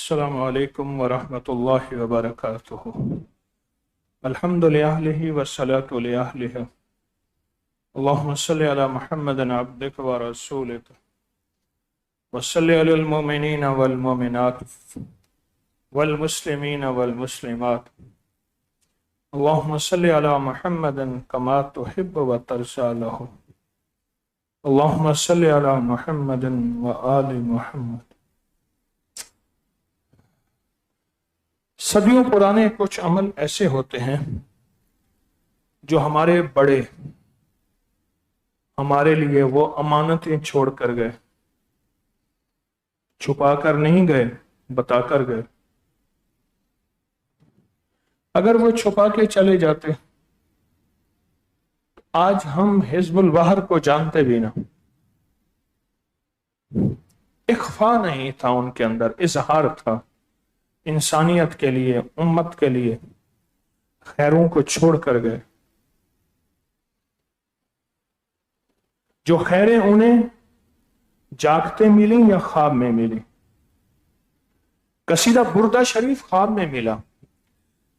السلام علیکم ورحمۃ اللہ وبرکاتہ۔ الحمد للہ والصلاة لأہلہ، اللہم صلی علی محمد عبدک ورسولک وصلی علی المؤمنین والمؤمنات والمسلمین والمسلمات، اللہم صلی علی محمد کما تحب وترضی لہ، اللہم صلی علی محمد وآل محمد۔ صدیوں پرانے کچھ عمل ایسے ہوتے ہیں جو ہمارے بڑے ہمارے لیے وہ امانتیں چھوڑ کر گئے، چھپا کر نہیں گئے، بتا کر گئے۔ اگر وہ چھپا کے چلے جاتے تو آج ہم حزب البحر کو جانتے بھی نہ۔ اخفا نہیں تھا ان کے اندر، اظہار تھا انسانیت کے لیے، امت کے لیے، خیروں کو چھوڑ کر گئے۔ جو خیریں انہیں جاگتے ملی یا خواب میں ملی۔ قصیدہ بردہ شریف خواب میں ملا،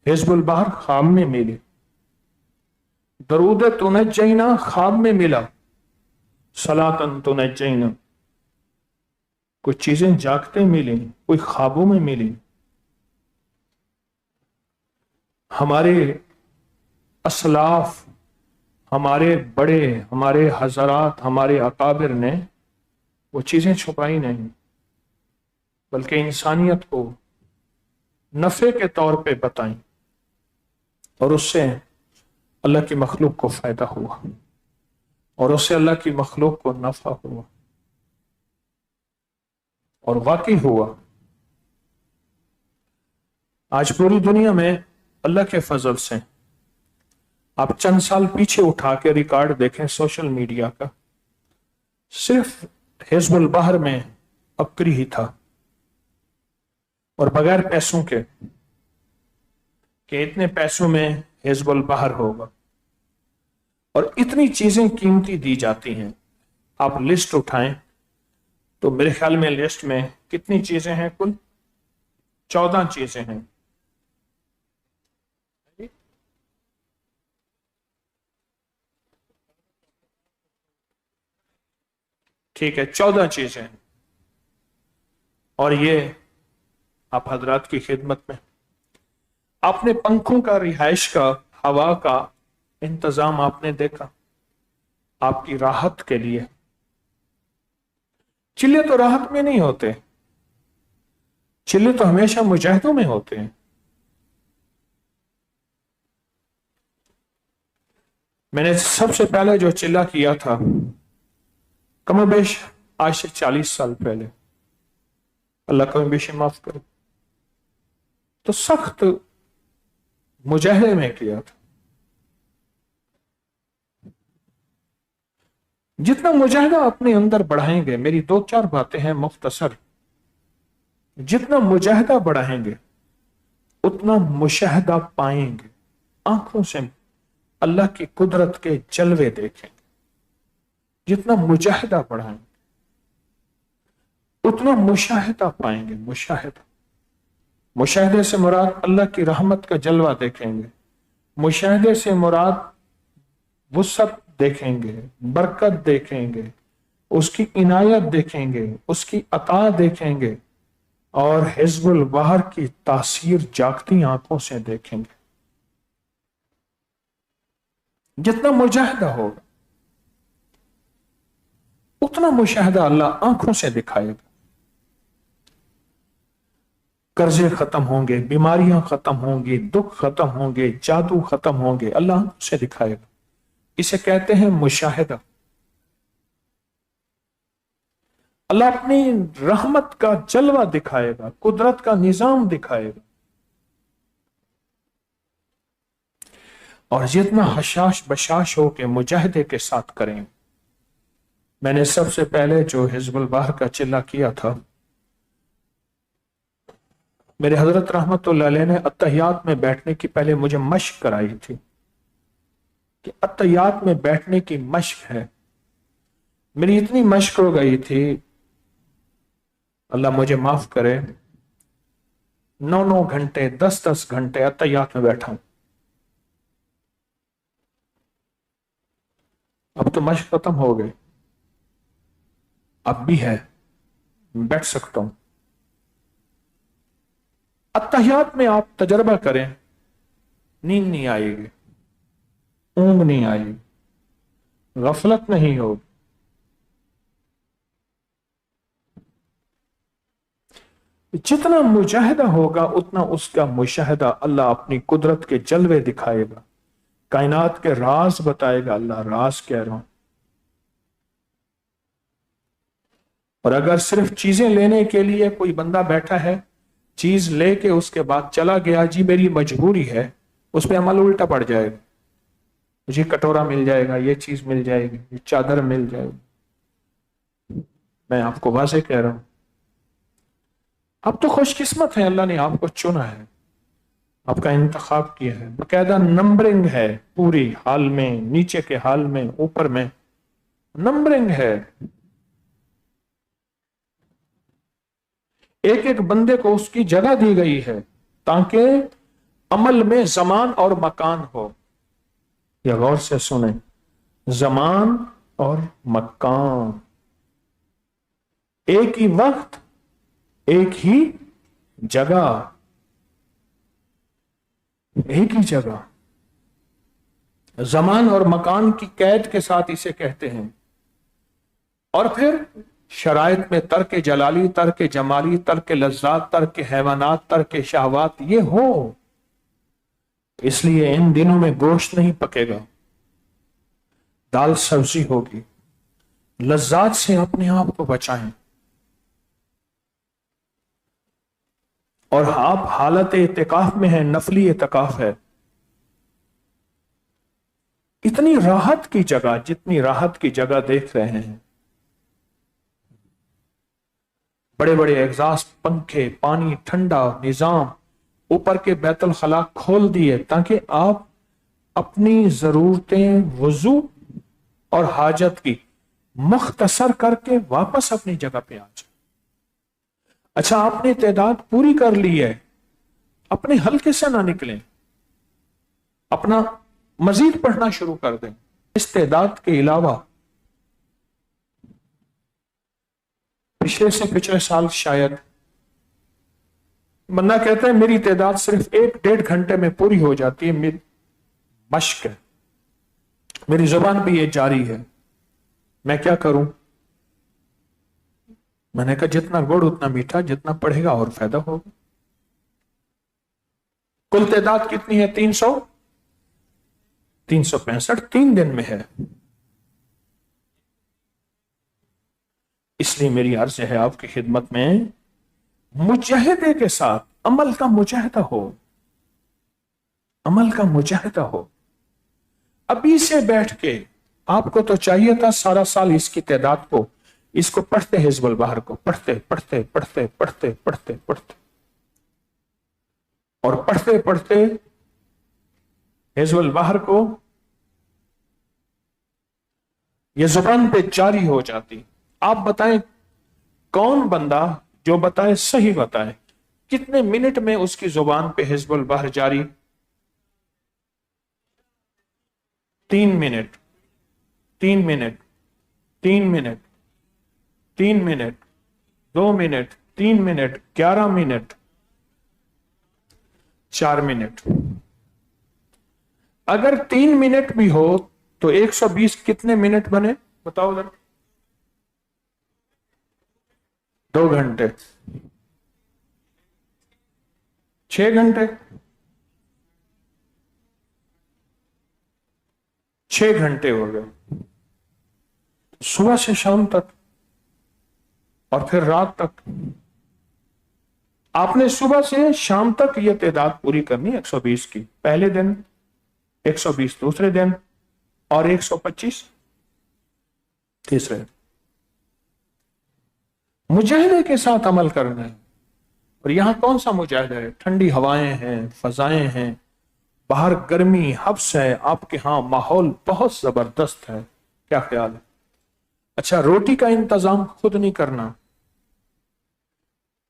حزب البحر خواب میں ملی، درود تنجینا خواب میں ملا، صلاۃ تنجینا۔ کچھ چیزیں جاگتے ملی، کوئی خوابوں میں ملی۔ ہمارے اسلاف، ہمارے بڑے، ہمارے حضرات، ہمارے اکابر نے وہ چیزیں چھپائی نہیں، بلکہ انسانیت کو نفع کے طور پہ بتائیں، اور اس سے اللہ کی مخلوق کو فائدہ ہوا، اور اس سے اللہ کی مخلوق کو نفع ہوا، اور واقعی ہوا۔ آج پوری دنیا میں اللہ کے فضل سے آپ چند سال پیچھے اٹھا کے ریکارڈ دیکھیں سوشل میڈیا کا، صرف حزب البحر میں عبقری ہی تھا، اور بغیر پیسوں کے کہ اتنے پیسوں میں حزب البحر ہوگا، اور اتنی چیزیں قیمتی دی جاتی ہیں۔ آپ لسٹ اٹھائیں تو میرے خیال میں لسٹ میں کتنی چیزیں ہیں؟ کل 14 چیزیں ہیں۔ ٹھیک ہے، 14 چیزیں ہیں، اور یہ آپ حضرات کی خدمت میں آپ نے پنکھوں کا، رہائش کا، ہوا کا انتظام آپ نے دیکھا آپ کی راحت کے لیے۔ چلے تو راحت میں نہیں ہوتے، چلے تو ہمیشہ مجاہدوں میں ہوتے ہیں۔ میں نے سب سے پہلے جو چلہ کیا تھا، کم و بیش آج سے 40 سال پہلے، اللہ کم و بیش معاف کرے، تو سخت مجاہدے میں کیا تھا۔ جتنا مجاہدہ اپنے اندر بڑھائیں گے، میری 2-4 باتیں ہیں مختصر، جتنا مجاہدہ بڑھائیں گے اتنا مشاہدہ پائیں گے، آنکھوں سے اللہ کی قدرت کے جلوے دیکھیں گے۔ جتنا مجاہدہ بڑھائیں گے اتنا مشاہدہ پائیں گے۔ مشاہدے سے مراد اللہ کی رحمت کا جلوہ دیکھیں گے، مشاہدے سے مراد وسعت دیکھیں گے، برکت دیکھیں گے، اس کی عنایت دیکھیں گے، اس کی عطا دیکھیں گے، اور حزب البحر کی تاثیر جاگتی آنکھوں سے دیکھیں گے۔ جتنا مجاہدہ ہوگا اتنا مشاہدہ اللہ آنکھوں سے دکھائے گا۔ قرضے ختم ہوں گے، بیماریاں ختم ہوں گی، دکھ ختم ہوں گے، جادو ختم ہوں گے، اللہ آنکھوں سے دکھائے گا۔ اسے کہتے ہیں مشاہدہ۔ اللہ اپنی رحمت کا جلوہ دکھائے گا، قدرت کا نظام دکھائے گا، اور جتنا حشاش بشاش ہو کے مجاہدے کے ساتھ کریں۔ میں نے سب سے پہلے جو حزب البحر کا چلہ کیا تھا، میرے حضرت رحمت اللہ علیہ نے اتحیات میں بیٹھنے کی پہلے مجھے مشق کرائی تھی کہ اتحیات میں بیٹھنے کی مشق ہے۔ میری اتنی مشق ہو گئی تھی، اللہ مجھے معاف کرے، 9 घंटे 10 घंटे अत्तहियात में बैठा हूं। अब तो मश्क खत्म हो गई, अब भी है, बैठ सकता हूं। अत्तहियात में आप तजर्बा करें, नींद नहीं आएगी, ऊंग नहीं आएगी, गफलत नहीं होगी। जितना मुजाहिदा होगा उतना उसका मुशाहिदा अल्लाह अपनी कुदरत के जलवे दिखाएगा, कायनात के राज बताएगा। अल्लाह राज कह रहा हूं। और अगर सिर्फ चीजें लेने के लिए कोई बंदा बैठा है, चीज लेके उसके बाद चला गया, जी मेरी मजबूरी है, उस पर अमल उल्टा पड़ जाएगा। मुझे कटोरा मिल जाएगा, ये चीज मिल जाएगी, ये चादर मिल जाएगी। मैं आपको वाज़ेह कह रहा हूं, अब तो खुशकिस्मत है, अल्लाह ने आपको चुना है, आपका इंतखाब किया है, बकायदा नंबरिंग है, पूरी हाल में, नीचे के हाल में, ऊपर में नंबरिंग है। एक एक बंदे को उसकी जगह दी गई है ताकि अमल में जमान और मकान हो। या गौर से सुने, जमान और मकान, एक ही वक्त, एक ही जगह, एक ही जगह। जमान और मकान की कैद के साथ इसे कहते हैं। और फिर शराइत में तर्क जलाली, तर्क जमाली, तर्क लज्जात, तर्क हैवानात, तर्क शहवात ये हो। इसलिए इन दिनों में गोश्त नहीं पकेगा, दाल सब्जी होगी। लज्जात से अपने आप को बचाएं। और आप हालत इत्तिकाफ में हैं, नफली इत्तिकाफ है। इतनी राहत की जगह, जितनी राहत की जगह देख रहे हैं, बड़े बड़े एग्जॉस्ट पंखे, पानी ठंडा निजाम, ऊपर के बैतुल खला खोल दिए ताकि आप अपनी जरूरतें वुजू और हाजत की मुख्तसर करके वापस अपनी जगह पे आ जाए। अच्छा, आपने तादाद पूरी कर ली है, अपने हल्के से ना निकलें, अपना मजीद पढ़ना शुरू कर दें। इस तादाद के अलावा पिछले से पिछले साल शायद बंदा कहता है मेरी तादाद सिर्फ 1-1.5 घंटे में पूरी हो जाती है, मेरी मश्क है, मेरी जुबान पे ये जारी है, मैं क्या करूं? मैंने कहा जितना गुड़ उतना मीठा, जितना पढ़ेगा और फायदा होगा। कुल तादाद कितनी है? 365 3 दिन में है। इसलिए मेरी अर्ज है आपकी खिदमत में, मुजाहिदे के साथ अमल का मुजाहिदा हो, अमल का मुजाहिदा हो। अभी से बैठ के आपको तो चाहिए था सारा साल इसकी तादाद को, इसको पढ़ते हिज़्बुल बहर को, पढ़ते पढ़ते पढ़ते पढ़ते पढ़ते पढ़ते और पढ़ते पढ़ते हिज़्बुल बहर को ये जुबान पे जारी हो जाती। आप बताएं कौन बंदा जो बताए, सही बताए, कितने मिनट में उसकी जुबान पे हिज़्बुल बहर जारी? 3 minute, 3 minute, 3 minute, 3 minute, 2 minute, 3 minute, 11 minute, 4 minute. अगर 3 मिनट भी हो तो 120 कितने मिनट बने बताओ जरा? 2 घंटे, 6 घंटे, 6 घंटे हो गए, सुबह से शाम तक और फिर रात तक। आपने सुबह से शाम तक यह तादाद पूरी करनी 120 की, पहले दिन 120 दूसरे दिन और 125 तीसरे दिन। मुजाहिदे के साथ अमल करना है। और यहां कौन सा मुजाहिदा है? ठंडी हवाएं हैं, फजाएं हैं, बाहर गर्मी हब्स है, आपके यहां माहौल बहुत जबरदस्त है। क्या ख्याल है? अच्छा, रोटी का इंतजाम खुद नहीं करना,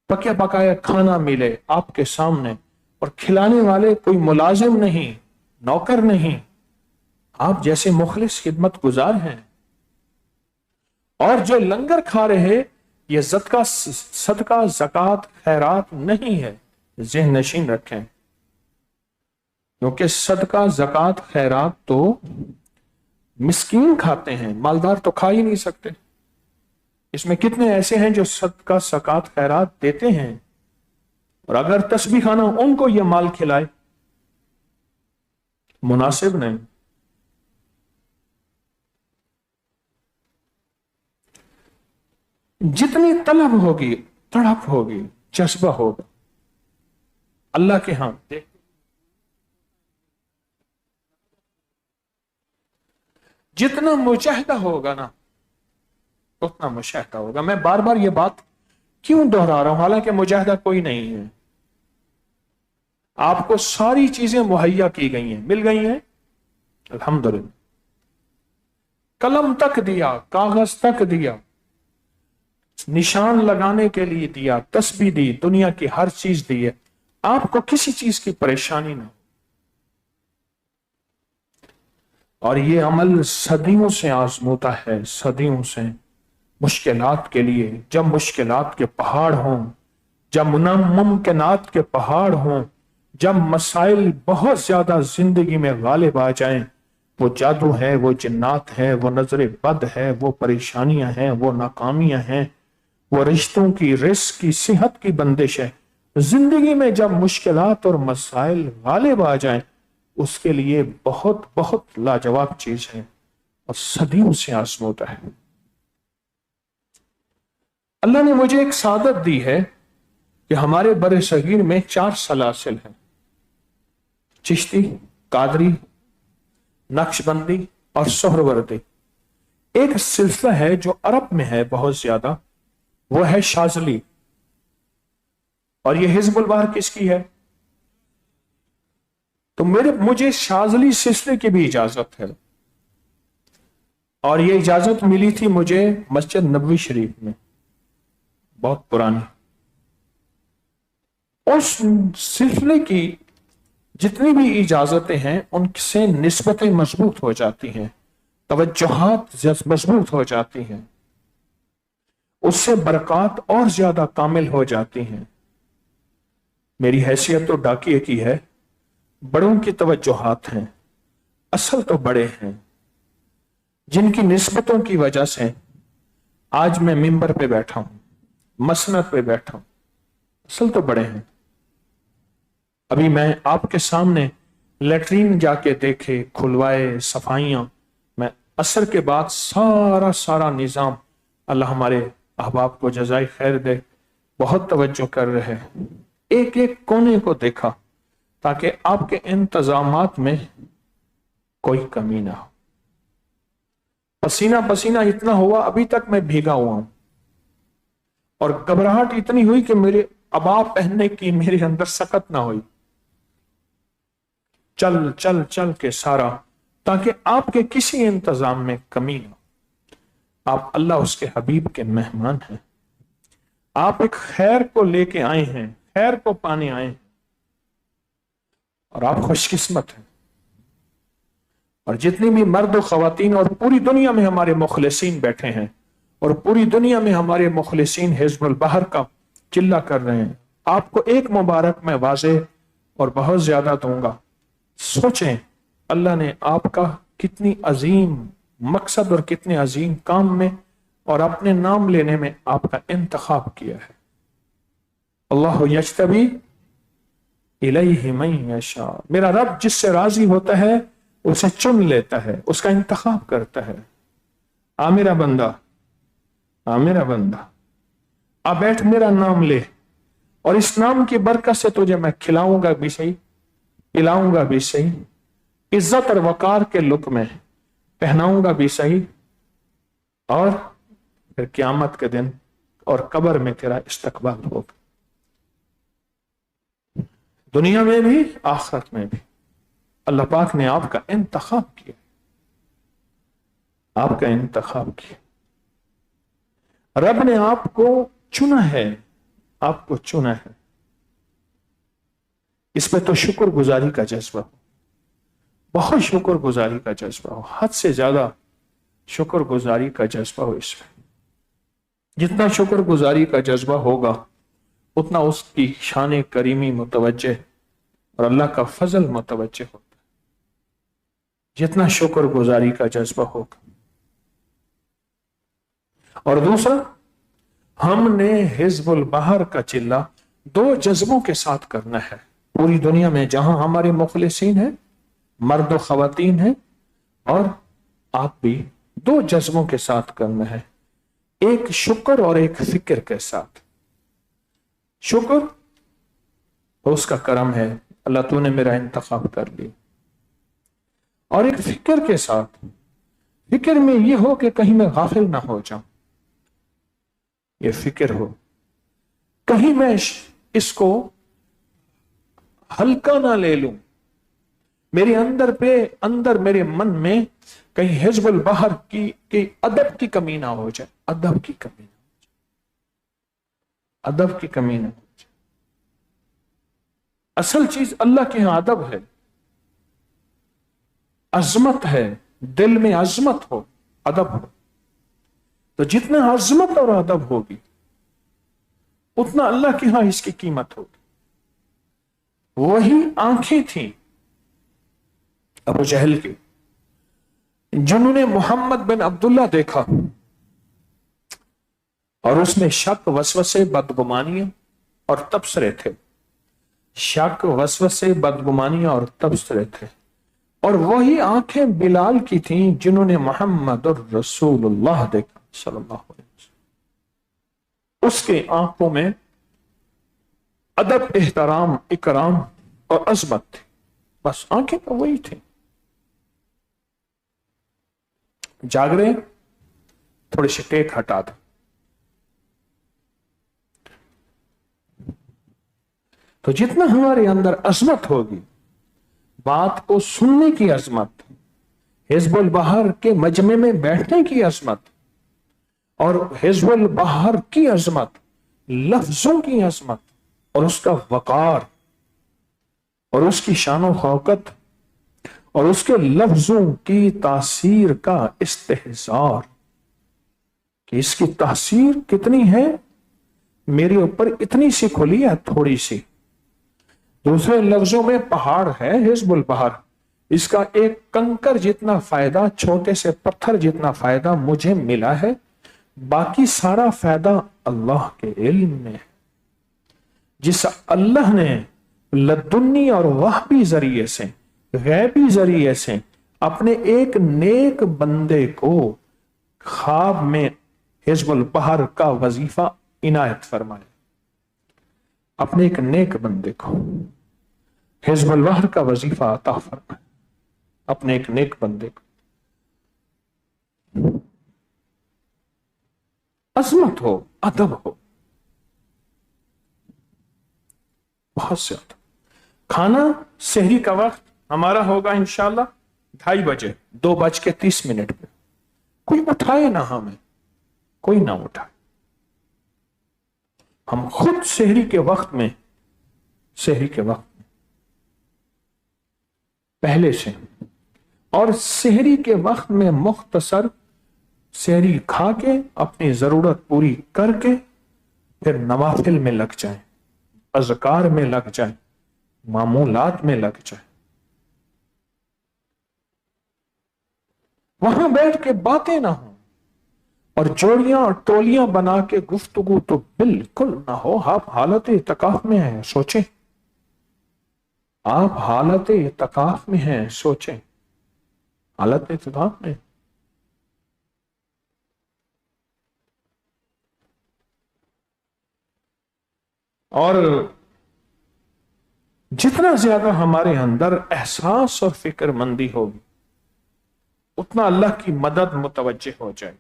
पका पकाया खाना मिले आपके सामने और खिलाने वाले कोई मुलाजिम नहीं, नौकर नहीं, आप जैसे मुखलिस खिदमत गुजार हैं। और जो लंगर खा रहे ये सदका ज़कात खैरात नहीं है, ज़हन नशीन रखें, क्योंकि सदका ज़कात खैरात तो मिस्कीन खाते हैं, मालदार तो खा ही नहीं सकते। इसमें कितने ऐसे हैं जो सदका ज़कात खैरात देते हैं और अगर तस्बीह खाना उनको ये माल खिलाए, मुनासिब नहीं। जितनी तलब होगी, तड़प होगी, जज्बा होगा अल्लाह के यहां, देख जितना मुजाहिदा होगा ना उतना मुशाहिदा होगा। मैं बार बार ये बात क्यों दोहरा रहा हूं, हालांकि मुजाहिदा कोई नहीं है, आपको सारी चीजें मुहैया की गई हैं, मिल गई हैं अल्हम्दुलिल्लाह। कलम तक दिया, कागज तक दिया, निशान लगाने के लिए दिया, तस्बीह दी, दुनिया की हर चीज दी है, आपको किसी चीज की परेशानी ना हो। और ये अमल सदियों से आजमूदा है, सदियों से मुश्किलात के लिए। जब मुश्किलात के पहाड़ हों, जब मुमकिनात के पहाड़ हों, जब मसाइल बहुत ज्यादा जिंदगी में गालिब आ जाएं, वो जादू है, वो जिन्नात है, वो नजर बद है, वो परेशानियां हैं, वो नाकामियां हैं, वो रिश्तों की, रिस्क की, सेहत की बंदिश है, जिंदगी में जब मुश्किलात और मसाइल गालिब आ जाएं, उसके लिए बहुत बहुत लाजवाब चीज है और सदियों से आजमूदा है। अल्लाह ने मुझे एक सादत दी है कि हमारे बरे सगीर में 4 सलासिल हैं, चिश्ती, कादरी, नक्शबंदी और सोहरवर्दी। एक सिलसिला है जो अरब में है बहुत ज्यादा, वो है शाजली। और ये हिजबुल बहर किसकी है? तो मुझे शाजली सिलसिले की भी इजाजत है और ये इजाजत मिली थी मुझे मस्जिद नबवी शरीफ में, बहुत पुरानी। उस सिलसिले की जितनी भी इजाजतें हैं उनसे निस्बतें मजबूत हो जाती हैं, तवज्जुहात मजबूत हो जाती हैं, उससे बरकत और ज्यादा कामिल हो जाती हैं। मेरी हैसियत तो डाकिए की है, बड़ों की तवज्जुहात हैं, असल तो बड़े हैं, जिनकी निस्बतों की वजह से आज मैं मिंबर पे बैठा हूं, मसनद पे बैठा हूं, असल तो बड़े हैं। अभी मैं आपके सामने लेटरीन जाके देखे, खुलवाए, सफाइयां, मैं असर के बाद सारा निजाम, अल्लाह हमारे अहबाब को जज़ाए खैर दे, बहुत तवज्जो कर रहे हैं, एक एक कोने को देखा ताकि आपके इंतजामात में कोई कमी ना हो। पसीना पसीना इतना हुआ, अभी तक मैं भीगा हुआ हूं और घबराहट इतनी हुई कि मेरे अबा पहनने की मेरे अंदर सकत ना हुई। चल चल चल के सारा, ताकि आपके किसी इंतजाम में कमी ना हो। आप अल्लाह उसके हबीब के मेहमान हैं, आप एक खैर को लेके आए हैं, खैर को पाने आए हैं और आप खुशकिस्मत हैं। और जितनी भी मर्द और खवातीन और पूरी दुनिया में हमारे मुखलिसीन बैठे हैं और पूरी दुनिया में हमारे मुखलिसीन हिजबुल बहर का चिल्ला कर रहे हैं, आपको एक मुबारक मैं वाज़ेह और बहुत ज्यादा दूंगा। सोचें अल्लाह ने आपका कितनी अजीम मकसद और कितने अजीम काम में और अपने नाम लेने में आपका इंतखाब किया है। अल्लाह यज्तबी इलैहि मन यशा, मेरा रब जिससे राजी होता है उसे चुन लेता है, उसका इंतखाब करता है। आ मेरा बंदा, आ मेरा बंदा, आ बैठ, मेरा नाम ले और इस नाम की बरकत से तुझे मैं खिलाऊंगा भी सही, पिलाऊंगा भी सही, इज्जत और वकार के लुक में पहनाऊंगा भी सही, और फिर क़यामत के दिन और कब्र में तेरा इस्तकबाल होगा, दुनिया में भी आखिरत में भी। अल्लाह पाक ने आपका इंतखाब किया, आपका इंतखाब किया, रब ने आपको चुना है, आपको चुना है, इस पे तो शुक्र गुजारी का जज्बा हो, बहुत शुक्र गुजारी का जज्बा हो, हद से ज्यादा शुक्र गुजारी का जज्बा हो। इसमें जितना शुक्र गुजारी का जज्बा होगा उतना उसकी शान करीमी मुतवज्जे और अल्लाह का फजल मुतवज्जे होता है, जितना शुक्र गुजारी का जज्बा होगा। और दूसरा, हमने हिज़्बुल बहर का चिल्ला दो जज्बों के साथ करना है। पूरी दुनिया में जहां हमारे मुखलिसीन हैं, मर्द और खवातीन हैं, और आप भी दो जज्बों के साथ करना है, एक शुक्र और एक फिक्र के साथ। शुक्र तो उसका करम है, अल्लाह तूने मेरा इंतखाब कर लिया, और एक फिक्र के साथ, फिक्र में यह हो कि कहीं मैं गाफिल ना हो जाऊं, ये फिक्र हो, कहीं मैं इसको हल्का ना ले लूं, मेरे अंदर मेरे मन में कहीं हिज़्बुल बहर की अदब की कमी ना हो जाए, अदब की कमी ना हो जाए, अदब की कमी ना हो जाए। असल चीज अल्लाह के यहां अदब है, अजमत है, दिल में अजमत हो, अदब हो। तो जितना अजमत और अदब होगी उतना अल्लाह के यहां इसकी कीमत होगी। वही आंखें थी अबू जहल की, जिन्होंने मोहम्मद बिन अब्दुल्ला देखा और उसमें शक, वसवसे, बदगुमानियां और तबसरे थे, शक, वसवसे, बदगुमानियां और तबसरे थे। और वही आंखें बिलाल की थीं जिन्होंने मोहम्मद और रसूलुल्लाह देखा सल्लल्लाहु अलैहि वसल्लम। उसके आंखों में अदब, एहतराम, इकराम और अजमत थी, बस आंखें तो वही थी। जाग रहे, थोड़ी सी टेक हटा दो। तो जितना हमारे अंदर अजमत होगी, बात को सुनने की अजमत, हिज़्बुल बहर के मजमे में बैठने की अजमत, और हिज़्बुल बहर की अजमत, लफ्जों की अजमत और उसका वकार और उसकी शानो खौकत और उसके लफ्जों की तासीर का इस्तेहजार, कि इसकी तासीर कितनी है, मेरे ऊपर इतनी सी खुली है, थोड़ी सी। दूसरे लफ्जों में पहाड़ है हिज़्बुल बहर, इसका एक कंकर जितना फायदा, छोटे से पत्थर जितना फायदा मुझे मिला है, बाकी सारा फायदा अल्लाह के इल्म में है। जिस अल्लाह ने लदुन्नी और वहबी जरिए से, गैबी जरिए से अपने एक नेक बंदे को ख्वाब में हिज़्बुल बहर का वजीफा इनायत फरमाया, अपने एक नेक बंदे को हिज़्बुल बहर का वजीफा अता फरमाया, अपने एक नेक बंदे को। अजमत हो, अदब हो, बहुत ज्यादा। खाना सहरी का वक्त हमारा होगा इंशाल्लाह 2:30 बजे, 2:30 पे। कोई उठाए ना हमें, कोई ना उठाए, हम खुद सहरी के वक्त में पहले से, और सहरी के वक्त में मुख्तसर सहरी खा के अपनी जरूरत पूरी करके फिर नवाफिल में लग जाए, अज़कार में लग जाए, मामूलात में लग जाए। वहां बैठ के बातें ना हो और जोड़ियां और टोलियां बना के गुफ्तगू तो बिल्कुल ना हो। आप हालत इत्तकाफ में हैं, सोचें, आप हालत इत्तकाफ में हैं, सोचें, हालत इत्तकाफ में। और जितना ज्यादा हमारे अंदर एहसास और फिक्रमंदी होगी उतना अल्लाह की मदद मुतवज्जे हो जाए।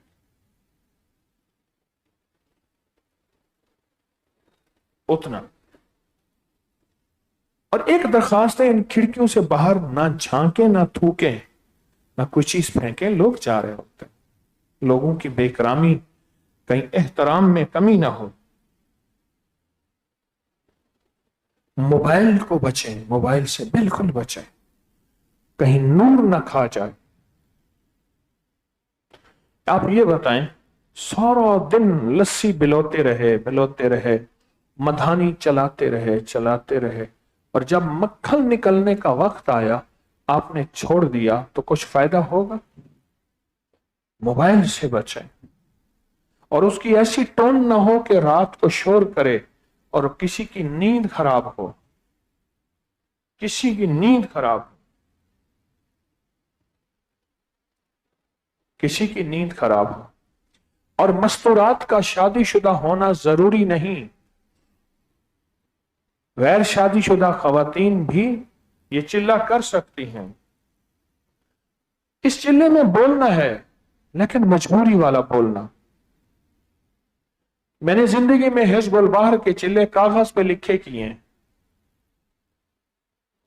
उतना। और एक दरखास्त है, इन खिड़कियों से बाहर ना झांके, ना थूके, ना कोई चीज फेंके। लोग जा रहे होते हैं, लोगों की बेकरामी, कहीं एहतराम में कमी ना हो। मोबाइल को बचें, मोबाइल से बिल्कुल बचें, कहीं नूर ना खा जाए। आप ये बताएं, सारा दिन लस्सी बिलोते रहे, मधानी चलाते रहे, और जब मक्खन निकलने का वक्त आया आपने छोड़ दिया तो कुछ फायदा होगा? मोबाइल से बचें, और उसकी ऐसी टोन ना हो कि रात को शोर करे और किसी की नींद खराब हो, किसी की नींद खराब हो, किसी की नींद खराब हो। और मस्तूरात का शादीशुदा होना जरूरी नहीं, गैर शादीशुदा खवातीन भी ये चिल्ला कर सकती हैं। इस चिल्ले में बोलना है, लेकिन मजबूरी वाला बोलना। मैंने जिंदगी में हिज़्बुल बहर के चिल्ले कागज पे लिखे किए हैं।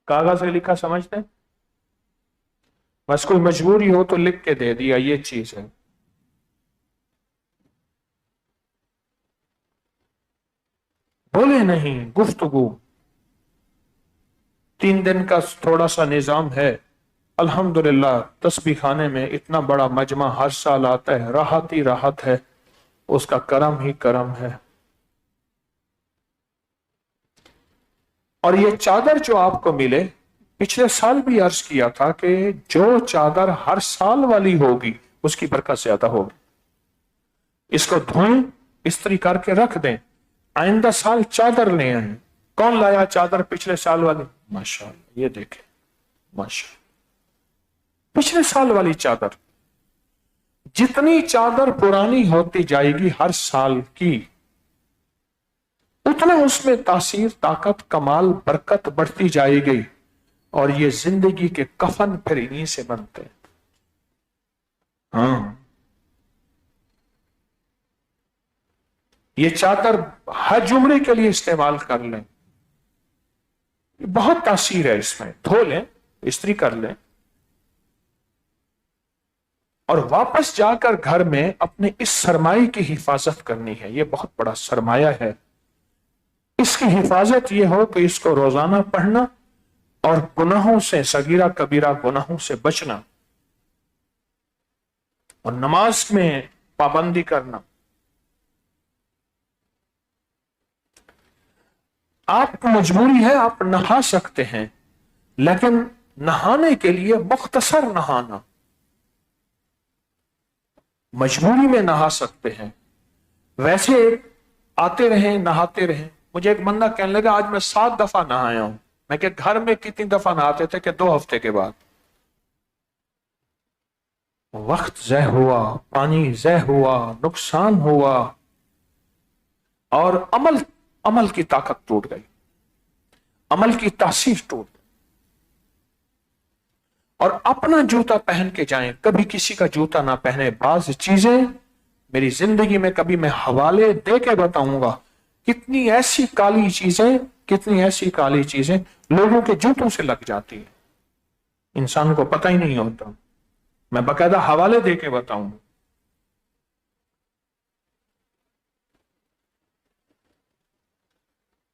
कागज से लिखा समझते हैं? बस कोई मजबूरी हो तो लिख के दे दिया, ये चीज है। बोले नहीं, गुफ्तगू। 3 दिन का थोड़ा सा निजाम है। अल्हम्दुलिल्लाह तस्बीह खाने में इतना बड़ा मजमा हर साल आता है, राहत ही राहत है, उसका करम ही करम है। और ये चादर जो आपको मिले, पिछले साल भी अर्ज किया था कि जो चादर हर साल वाली होगी उसकी बरकत ज्यादा होगी। इसको धोएं, इस्त्री करके रख दें, आइंदा साल चादर ले आए। कौन लाया चादर पिछले साल वाली? माशाअल्लाह, ये देखें, माशाअल्लाह, पिछले साल वाली चादर। जितनी चादर पुरानी होती जाएगी हर साल की, उतना उसमें तासीर, ताकत, कमाल, बरकत बढ़ती जाएगी। और ये जिंदगी के कफन फिर इन्हीं से बनते हैं। हाँ, ये चादर हज उम्रे के लिए इस्तेमाल कर लें, बहुत तासीर है इसमें। धो लें, इस्त्री कर लें, और वापस जाकर घर में अपने इस सरमाए की हिफाजत करनी है। ये बहुत बड़ा सरमाया है। इसकी हिफाजत ये हो कि इसको रोजाना पढ़ना और गुनाहों से, सगीरा कबीरा गुनाहों से बचना, और नमाज में पाबंदी करना। आपको मजबूरी है, आप नहा सकते हैं, लेकिन नहाने के लिए मुख्तसर नहाना। मजबूरी में नहा सकते हैं, वैसे आते रहें, नहाते रहें। मुझे एक बंदा कहने लगा, आज मैं 7 दफा नहाया हूं। मैं कि घर में कितनी दफा नहाते थे? कि 2 हफ्ते के बाद। वक्त ज़य हुआ, पानी ज़य हुआ, नुकसान हुआ, और अमल की ताकत टूट गई, अमल की तासीर टूट गई। और अपना जूता पहन के जाएं, कभी किसी का जूता ना पहने। बाज चीजें मेरी जिंदगी में कभी मैं हवाले दे के बताऊंगा, कितनी ऐसी काली चीजें लोगों के जूतों से लग जाती है, इंसान को पता ही नहीं होता। मैं बाकायदा हवाले दे के बताऊंगा।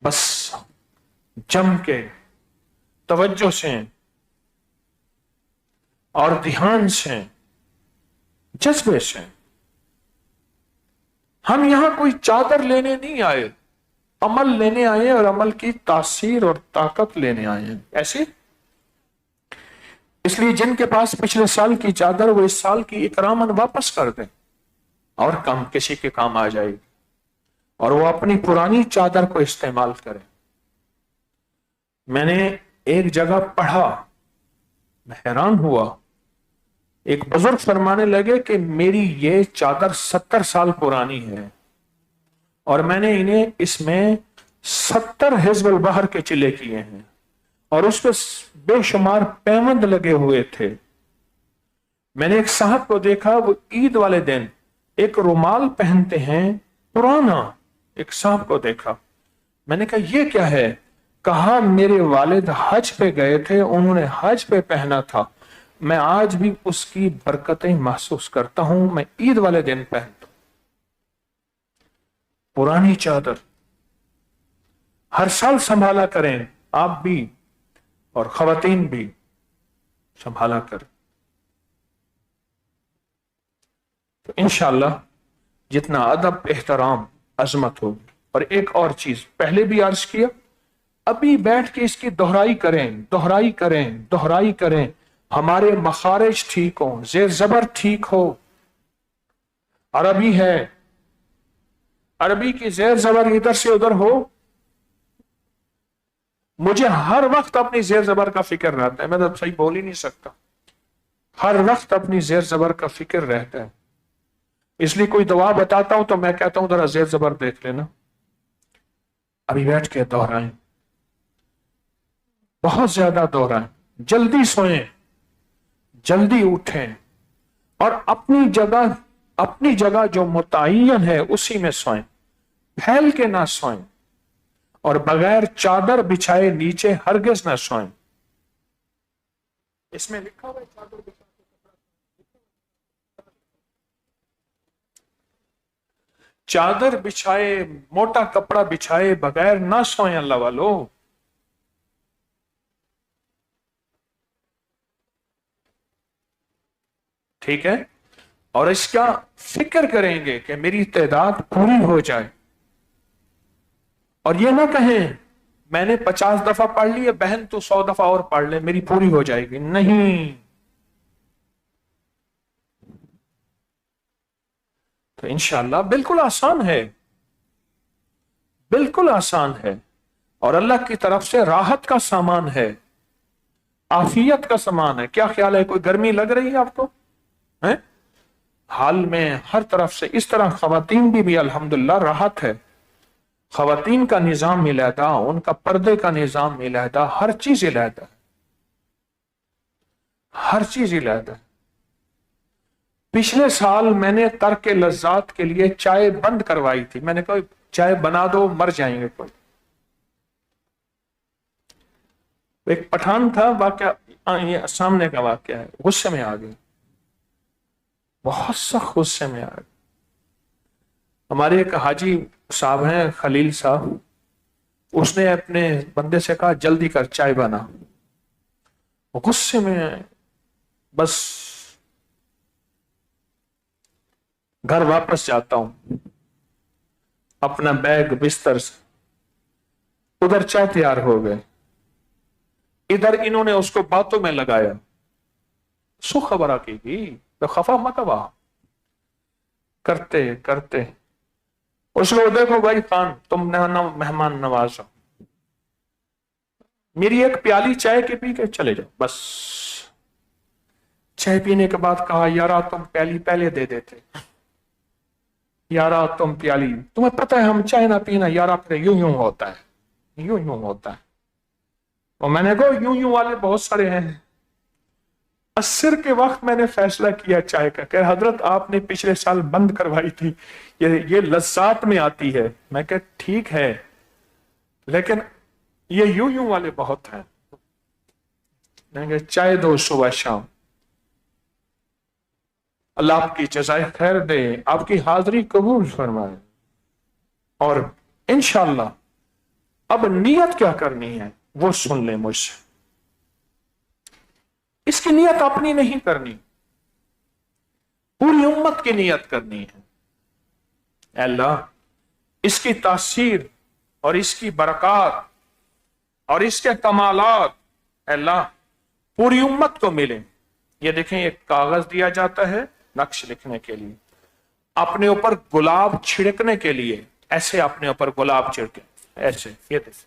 बस जम के, तवज्जो से और ध्यान से, जज्बे से। हम यहां कोई चादर लेने नहीं आए, अमल लेने आए, और अमल की तासीर और ताकत लेने आए हैं। ऐसे इसलिए जिनके पास पिछले साल की चादर, वो इस साल की इकरामन वापस कर दें, और काम किसी के काम आ जाएगी, और वो अपनी पुरानी चादर को इस्तेमाल करें। मैंने एक जगह पढ़ा, मैं हैरान हुआ। एक बुजुर्ग फरमाने लगे कि मेरी ये चादर 70 साल पुरानी है, और मैंने इन्हें इसमें 70 हिज़्बुल बहर के चिल्ले किए हैं, और उस पर बेशुमार पैबंद लगे हुए थे। मैंने एक साहब को देखा, वो ईद वाले दिन एक रुमाल पहनते हैं पुराना। एक साहब को देखा, मैंने कहा ये क्या है? कहा मेरे वालिद हज पे गए थे, उन्होंने हज पे पहना था, मैं आज भी उसकी बरकतें महसूस करता हूं, मैं ईद वाले दिन पहनता हूं। पुरानी चादर, हर साल संभाला करें, आप भी और खवातीन भी संभाला करें। तो इंशाअल्लाह जितना अदब, एहतराम, अजमत होगी। और एक और चीज पहले भी अर्ज किया, अभी बैठ के इसकी दोहराई करें, दोहराई करें, दोहराई करें। हमारे मखारिज ठीक हो, जेर जबर ठीक हो। अरबी है, अरबी की जेर जबर इधर से उधर हो। मुझे हर वक्त अपनी जेर जबर का फिक्र रहता है, मैं तो सही बोल ही नहीं सकता। हर वक्त अपनी जेर जबर का फिक्र रहता है, इसलिए कोई दवा बताता हूं तो मैं कहता हूं जरा जेर जबर देख लेना। अभी बैठ के दोहराएं, बहुत ज्यादा दोहराएं। जल्दी सोएं, जल्दी उठें और अपनी जगह जो मुतय्यन है उसी में सोएं। फैल के ना सोएं और बगैर चादर बिछाए नीचे हरगिज ना सोएं। इसमें लिखा हुआ है चादर बिछाए, चादर बिछाए, मोटा कपड़ा बिछाए बगैर ना सोएं अल्लाह वालों। ठीक है, और इसका फिक्र करेंगे कि मेरी तादाद पूरी हो जाए। और ये ना कहें मैंने 50 दफा पढ़ ली है, बहन तो 100 दफा और पढ़ ले, मेरी पूरी हो जाएगी। नहीं, तो इंशाअल्लाह बिल्कुल आसान है, बिल्कुल आसान है। और अल्लाह की तरफ से राहत का सामान है, आफियत का सामान है। क्या ख्याल है, कोई गर्मी लग रही है आपको? है हाल में हर तरफ से इस तरह खवातीन भी अल्हम्दुलिल्लाह राहत है। खवातीन का निजाम इलादा, उनका पर्दे का निजाम इलादा, हर चीज इलादा है, हर चीज इलादा है। पिछले साल मैंने तर्क लज्जात के लिए चाय बंद करवाई थी। मैंने कहा चाय बना दो, मर जाएंगे कोई। एक पठान था, वाकया सामने का वाकया है, गुस्से में आ गए, बहुत सख्त गुस्से में आ गए। हमारे एक हाजी साहब हैं, खलील साहब, उसने अपने बंदे से कहा जल्दी कर चाय बना। वो गुस्से में बस घर वापस जाता हूं, अपना बैग बिस्तर से, उधर चाय तैयार हो गए, इधर इन्होंने उसको बातों में लगाया। सो खबर की तो खफा मत हुआ, करते करते उसको देखो भाई खान तुम मेहमान नवाज हो, मेरी एक प्याली चाय के पी के चले जाओ बस। चाय पीने के बाद कहा यारा तुम प्याली पहले दे देते, यारा तुम प्याली, तुम्हें पता है हम चाय ना पीना यारा, फिर यूं यूं होता है, यूं यूं होता है। और मैंने कहा यूं यूं वाले बहुत सारे हैं। असर के वक्त मैंने फैसला किया चाय का, कह हजरत आपने पिछले साल बंद करवाई थी, ये लज्जात में आती है। मैं कह ठीक है, लेकिन ये यूं यूं वाले बहुत हैं। मैंने चाय दो सुबह शाम, अल्लाह आपकी जज़ाए खैर दे, आपकी हाजिरी कबूल फरमाए। और इंशाअल्लाह अब नियत क्या करनी है वो सुन ले मुझसे। इसकी नियत अपनी नहीं करनी, पूरी उम्मत की नियत करनी है। अल्लाह इसकी तासीर और इसकी बरकत और इसके कमालात अल्लाह पूरी उम्मत को मिले। ये देखें, एक कागज दिया जाता है नक्श लिखने के लिए, अपने ऊपर गुलाब छिड़कने के लिए, ऐसे अपने ऊपर गुलाब छिड़के, ऐसे, ये देखें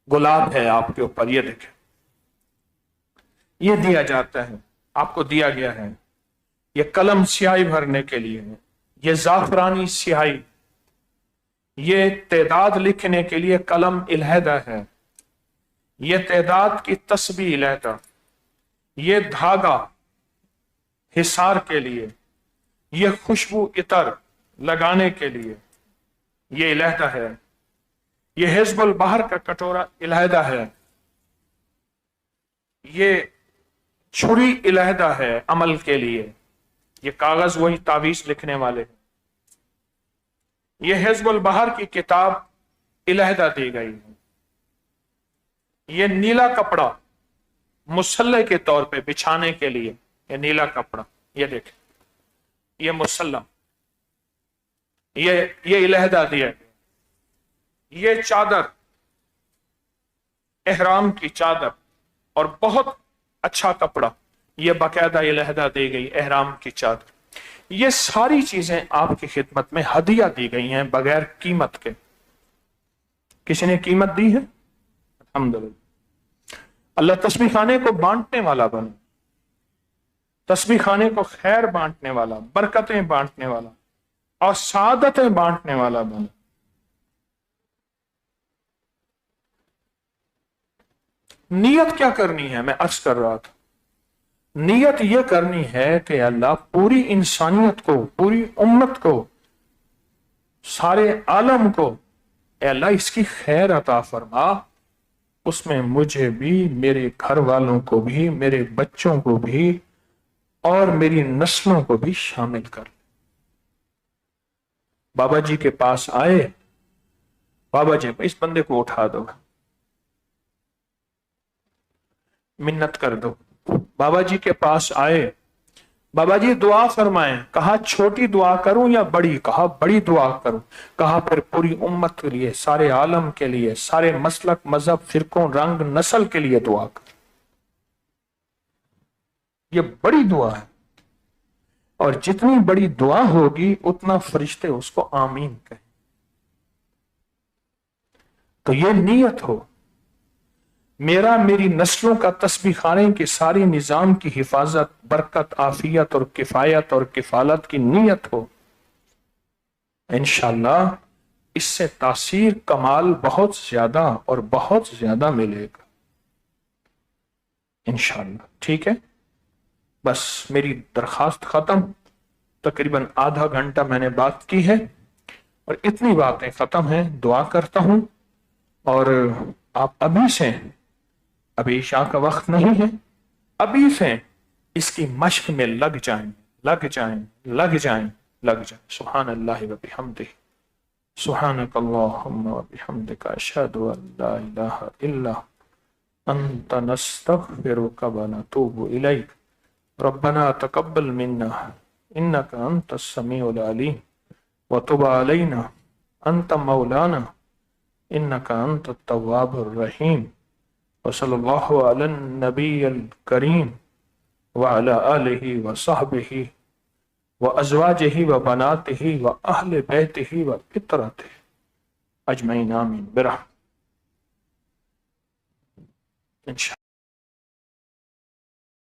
गुलाब है आपके ऊपर, ये देखें, ये दिया जाता है, आपको दिया गया है। ये कलम स्याही भरने के लिए है, ये जाफरानी स्याही, ये तादाद लिखने के लिए कलम इलहदा है, ये तादाद की तस्बीह इलहदा, ये धागा हिसार के लिए, ये खुशबू इतर लगाने के लिए ये इलहदा है, ये हिज़्बुल बहर का कटोरा इलहदा है, ये छुरी इलहदा है अमल के लिए, ये कागज वही तावीज लिखने वाले, ये हिज़्बुल बहर की किताब अलहदा दी गई है। ये नीला कपड़ा मुसल्ले के तौर पे बिछाने के लिए, ये नीला कपड़ा, ये देखें, ये मुसल्ला, ये अलहदा दिया गया। ये चादर, एहराम की चादर, और बहुत अच्छा कपड़ा, ये बाकायदा अलहदा दी गई एहराम की चादर। ये सारी चीजें आपकी खिदमत में हदिया दी गई हैं बगैर कीमत के। किसी ने कीमत दी है? अल्हम्दुलिल्लाह। अल्लाह तस्बीह खाने को बांटने वाला बने, तस्बीह खाने को खैर बांटने वाला, बरकतें बांटने वाला और सादतें बांटने वाला बने। नियत क्या करनी है? मैं अर्ज कर रहा था, नियत यह करनी है कि अल्लाह पूरी इंसानियत को, पूरी उम्मत को, सारे आलम को, अल्लाह इसकी खैर अता फरमा, उसमें मुझे भी, मेरे घर वालों को भी, मेरे बच्चों को भी और मेरी नस्लों को भी शामिल कर। बाबा जी के पास आए, बाबा जी इस बंदे को उठा दो, मिन्नत कर दो। बाबा जी के पास आए, बाबा जी दुआ फरमाएं। कहा छोटी दुआ करूं या बड़ी? कहा बड़ी दुआ करूं। कहा फिर पूरी उम्मत के लिए, सारे आलम के लिए, सारे मसलक, मजहब, फिरकों, रंग, नस्ल के लिए दुआ कर। ये बड़ी दुआ है, और जितनी बड़ी दुआ होगी उतना फरिश्ते उसको आमीन कहें। तो ये नियत हो, मेरा, मेरी नस्लों का तस्बीह खाने के सारे निजाम की हिफाजत, बरकत, आफियत और किफायत और किफालत की नियत हो। इंशाअल्लाह इससे तासीर, कमाल बहुत ज्यादा और बहुत ज्यादा मिलेगा इंशाअल्लाह। ठीक है, बस मेरी दरखास्त खत्म। तकरीबन आधा घंटा मैंने बात की है और इतनी बातें खत्म हैं। दुआ करता हूं, और आप अभी से, अभी इशा का वक्त नहीं है, अभी से इसकी मश्क में लग जाएं, लग जाएं, लग जाएं, लग जाएं। सुभान अल्लाह व बिहम्दिही, सुभानक अल्लाहुम्मा व बिहम्दिका, अशहदु अन ला इलाहा इल्ला अंता, नस्तगफिरुका व नतूबु इलैक। रब्बना तकब्बल मिन्ना इन्नका अंतस समीउल अलीम व तुब अलैना अंत मौलाना इन्नका अंतत तव्वाबुर रहीम। व सल्लल्लाहु अला नबिय्यिल करीम व अला आलिहि व सहबिहि व अज़वाजिहि व बनातिहि व अहले बैतिहि व इतरतिहि अजमईन, आमीन बिरहमतिक।